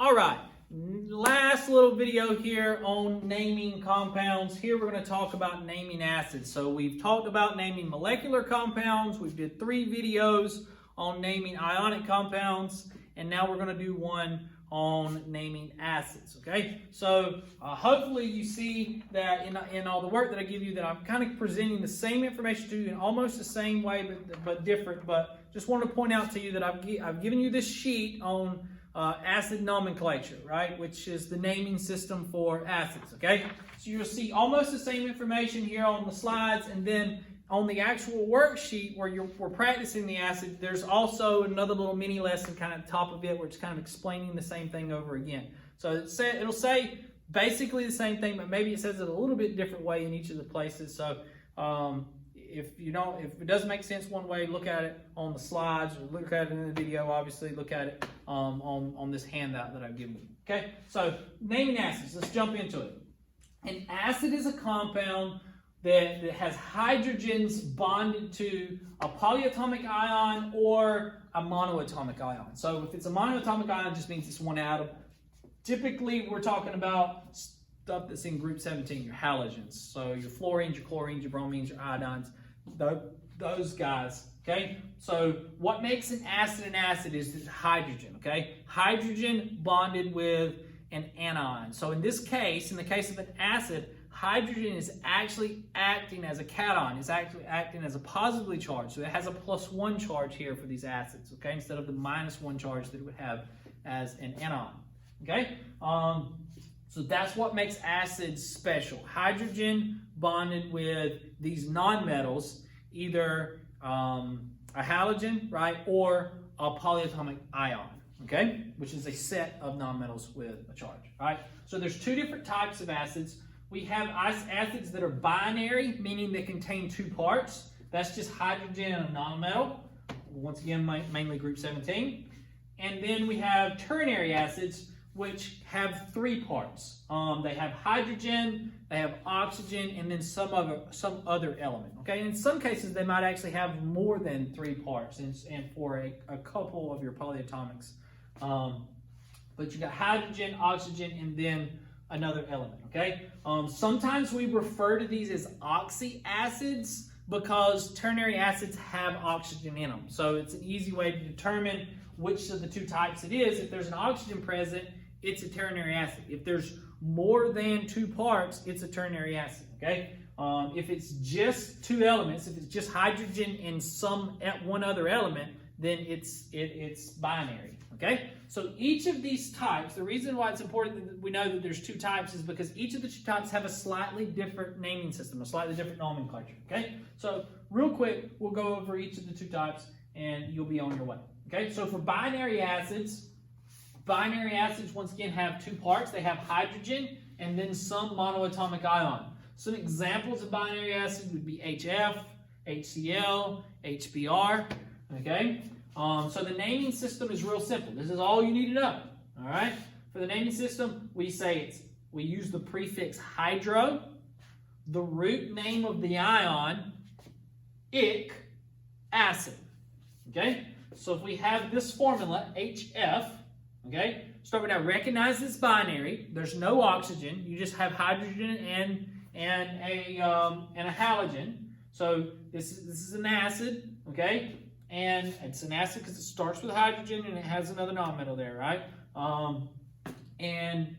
All right, last little video here on naming compounds. Here we're going to talk about naming acids. So we've talked about naming molecular compounds. We did 3 videos on naming ionic compounds, and now we're going to do one on naming acids. Okay, so hopefully you see that in all the work that I give you that I'm kind of presenting the same information to you in almost the same way but different. But just want to point out to you that I've given you this sheet on acid nomenclature, right, which is the naming system for acids. Okay, so you'll see almost the same information here on the slides, and then on the actual worksheet where we're practicing the acid, there's also another little mini lesson kind of at the top of it where it's kind of explaining the same thing over again. So it'll say basically the same thing, but maybe it says it a little bit different way in each of the places. So if it doesn't make sense one way, look at it on the slides, or look at it in the video. Obviously, look at it on this handout that I've given you. Okay, so naming acids. Let's jump into it. An acid is a compound that has hydrogens bonded to a polyatomic ion or a monoatomic ion. So if it's a monoatomic ion, it just means it's one atom. Typically, we're talking about stuff that's in group 17, your halogens. So your fluorines, your chlorines, your bromines, your iodines, those guys. Okay, so what makes an acid is hydrogen. Okay, hydrogen bonded with an anion. So in this case, in the case of an acid, hydrogen is actually acting as a cation. It's actually acting as a positively charged. So it has a +1 charge here for these acids, okay, instead of the -1 charge that it would have as an anion, okay? So that's what makes acids special. Hydrogen bonded with these nonmetals, either a halogen, right, or a polyatomic ion, okay, which is a set of nonmetals with a charge, right? So there's 2 different types of acids. We have acids that are binary, meaning they contain 2 parts. That's just hydrogen and a nonmetal. Once again, mainly group 17. And then we have ternary acids, which have 3 parts. They have hydrogen, they have oxygen, and then some other element. Okay, and in some cases they might actually have more than 3 parts, and for a couple of your polyatomics. But you got hydrogen, oxygen, and then another element, okay? Sometimes we refer to these as oxyacids because ternary acids have oxygen in them. So it's an easy way to determine which of the 2 types it is. If there's an oxygen present, it's a ternary acid. If there's more than 2 parts, it's a ternary acid, okay? If it's just 2 elements, if it's just hydrogen and one other element, then it's binary, okay? So each of these types, the reason why it's important that we know that there's 2 types is because each of the 2 types have a slightly different naming system, a slightly different nomenclature, okay? So real quick, we'll go over each of the 2 types and you'll be on your way, okay? So for binary acids once again have 2 parts. They have hydrogen and then some monoatomic ion. Some examples of binary acids would be HF, HCl, HBr. Okay, so the naming system is real simple. This is all you need to know. All right, for the naming system, we use the prefix hydro, the root name of the ion, ic, acid. Okay, so if we have this formula HF, okay, start with that. Recognize it's binary. There's no oxygen. You just have hydrogen and a halogen. So this is an acid. Okay. And it's an acid because it starts with hydrogen and it has another nonmetal there, right? And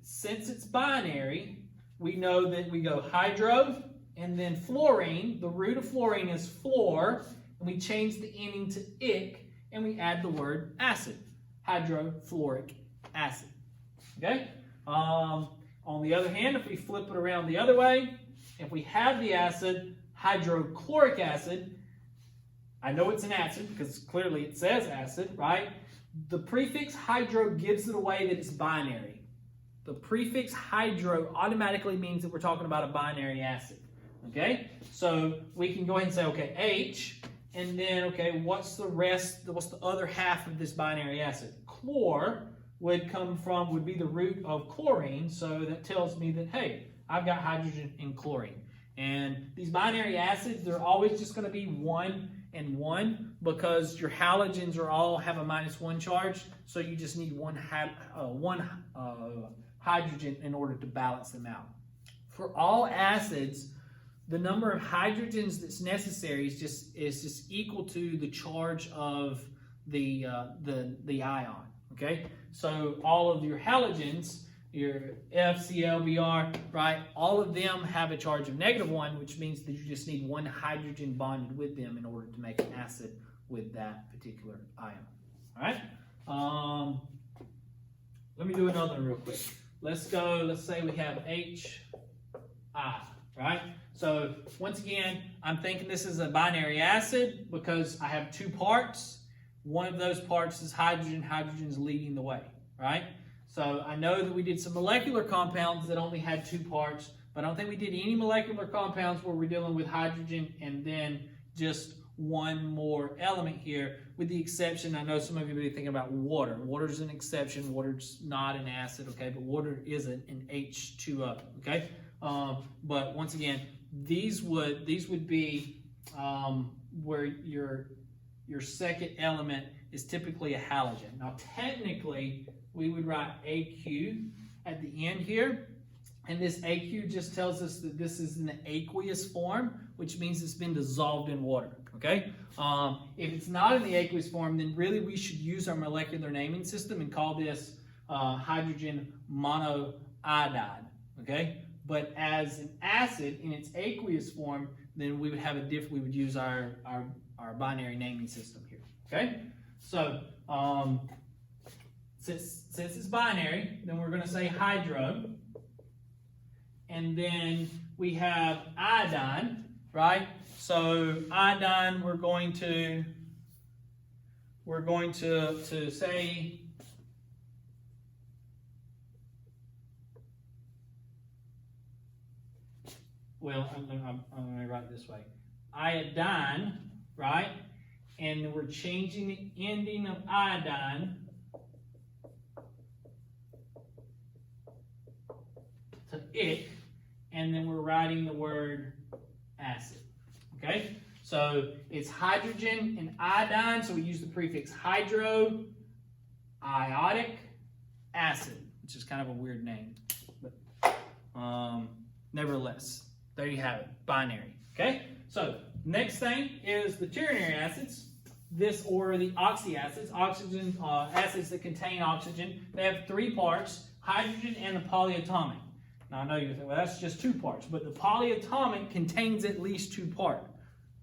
since it's binary, we know that we go hydro and then fluorine. The root of fluorine is fluor, and we change the ending to ic, and we add the word acid, hydrofluoric acid. Okay? On the other hand, if we flip it around the other way, if we have the acid, hydrochloric acid, I know it's an acid because clearly it says acid, right? The prefix hydro gives it away that it's binary. The prefix hydro automatically means that we're talking about a binary acid, okay? So we can go ahead and say, okay, H, and then, okay, what's the other half of this binary acid? Chlor would be the root of chlorine, so that tells me that, hey, I've got hydrogen and chlorine. And these binary acids, they're always just going to be 1 and 1. because your halogens have a -1 charge, so you just need one hydrogen in order to balance them out. For all acids, the number of hydrogens that's necessary is just equal to the charge of the ion. Okay, so all of your halogens, your FCl, Br, right? All of them have a charge of -1, which means that you just need one hydrogen bonded with them in order to make an acid with that particular ion. All right. Let me do another one real quick. Let's say we have HI, right? So once again, I'm thinking this is a binary acid because I have two parts. One of those parts is hydrogen. Hydrogen is leading the way, right? So I know that we did some molecular compounds that only had two parts, but I don't think we did any molecular compounds where we're dealing with hydrogen and then just one more element here, with the exception, I know some of you may be thinking about water. Water's an exception. Water's not an acid, okay? But water is an H2O, okay? But once again, these would be where your second element is typically a halogen. Now, technically, we would write AQ at the end here. And this AQ just tells us that this is in the aqueous form, which means it's been dissolved in water, okay? If it's not in the aqueous form, then really we should use our molecular naming system and call this hydrogen monoiodide, okay? But as an acid in its aqueous form, then we would have we would use our binary naming system here, okay? So, since it's binary, then we're going to say hydro. And then we have iodine, right? So iodine, we're going to say, well, I'm going to write it this way. Iodine, right? And we're changing the ending of iodine to ic. And then we're writing the word acid, okay? So it's hydrogen and iodine, so we use the prefix hydro, iodic acid, which is kind of a weird name. But nevertheless, there you have it, binary, okay? So next thing is the ternary acids, or the oxyacids, acids that contain oxygen. They have three parts, hydrogen and the polyatomic. Now, I know you think, well, that's just two parts, but the polyatomic contains at least two parts.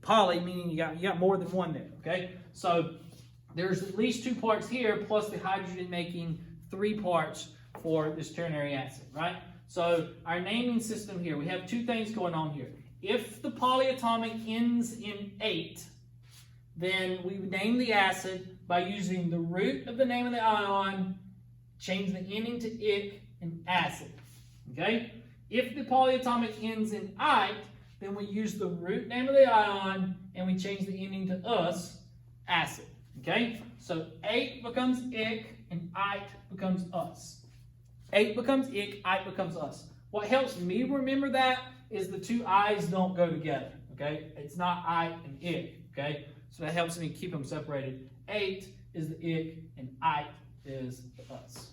Poly, meaning you got more than one there, okay? So there's at least two parts here, plus the hydrogen making three parts for this ternary acid, right? So our naming system here, we have two things going on here. If the polyatomic ends in 8, then we would name the acid by using the root of the name of the ion, change the ending to ic, and acid. Okay? If the polyatomic ends in ite, then we use the root name of the ion and we change the ending to us, acid. Okay? So 8 becomes ic and ite becomes us. 8 becomes ic, ite becomes us. What helps me remember that is the two i's don't go together. Okay? It's not ite and ic. Okay? So that helps me keep them separated. 8 is the ic and ite is the us.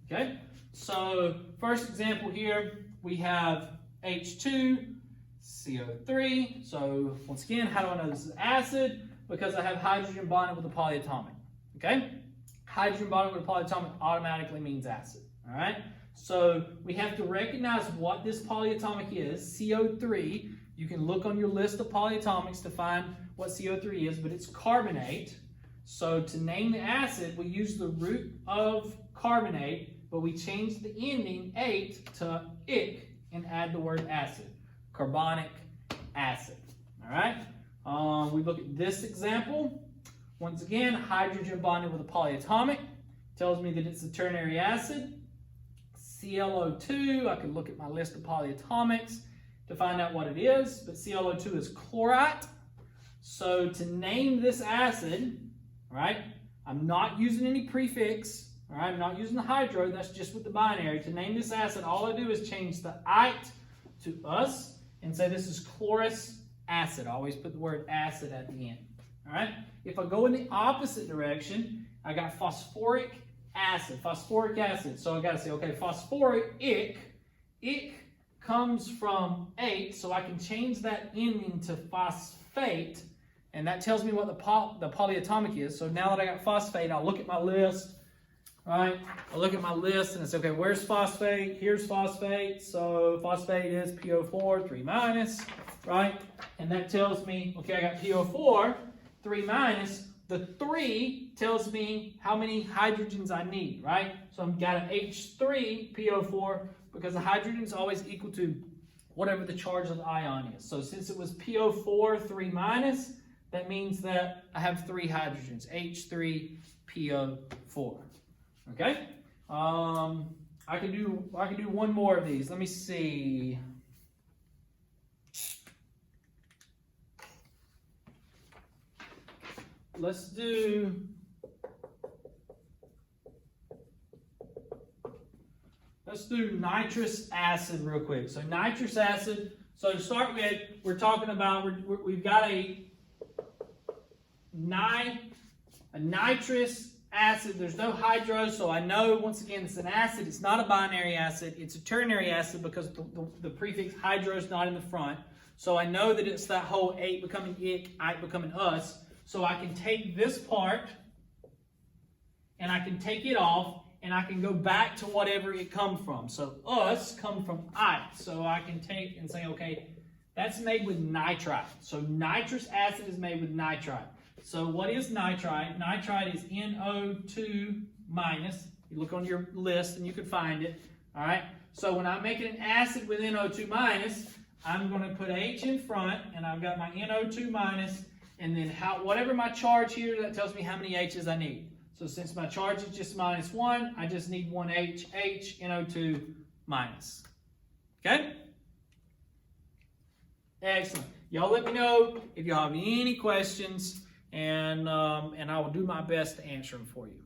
Okay? So first example here, we have H2CO3. So once again, how do I know this is acid? Because I have hydrogen bonded with a polyatomic. Okay? Hydrogen bonded with a polyatomic automatically means acid. All right? So we have to recognize what this polyatomic is, CO3. You can look on your list of polyatomics to find what CO3 is, but it's carbonate. So to name the acid, we use the root of carbonate, but we change the ending 8 to ic and add the word acid. Carbonic acid. All right? We look at this example. Once again, hydrogen bonded with a polyatomic. Tells me that it's a ternary acid. ClO2, I can look at my list of polyatomics to find out what it is, but ClO2 is chlorite. So to name this acid, right, I'm not using any prefix. All right, I'm not using the hydro, that's just with the binary. To name this acid, all I do is change the ite to us and say this is chlorous acid. I always put the word acid at the end. All right, If I go in the opposite direction, I got phosphoric acid. So I got to say, okay, phosphoric, ick comes from 8, so I can change that ending to phosphate, and that tells me what the polyatomic is. So now that I got phosphate, I'll look at my list, right? I'll look at my list and it's okay, where's phosphate? Here's phosphate. So phosphate is PO4, 3 minus, right? And that tells me, okay, I got PO4, 3 minus. The 3 tells me how many hydrogens I need, right? So I've got an H3 PO4 because the hydrogen is always equal to whatever the charge of the ion is. So since it was PO4, 3 minus, that means that I have 3 hydrogens, H3PO4. Okay? I can do one more of these. Let me see. Let's do nitrous acid real quick. So nitrous acid. So to start with, we're talking about we've got a nitrous acid. There's no hydro, so I know once again it's an acid. It's not a binary acid. It's a ternary acid because the prefix hydro is not in the front. So I know that it's that whole 8 becoming ick, becoming us. So I can take this part and I can take it off and I can go back to whatever it comes from. So us come from I. So I can take and say, okay, that's made with nitrite. So nitrous acid is made with nitrite. So what is nitrite? Nitrite is NO2 minus. You look on your list and you can find it. All right. So when I'm making an acid with NO2 minus, I'm going to put H in front and I've got my NO2 minus. And then whatever my charge here, that tells me how many H's I need. So since my charge is just -1, I just need one H, NO2 minus. Okay? Excellent. Y'all let me know if y'all have any questions, and I will do my best to answer them for you.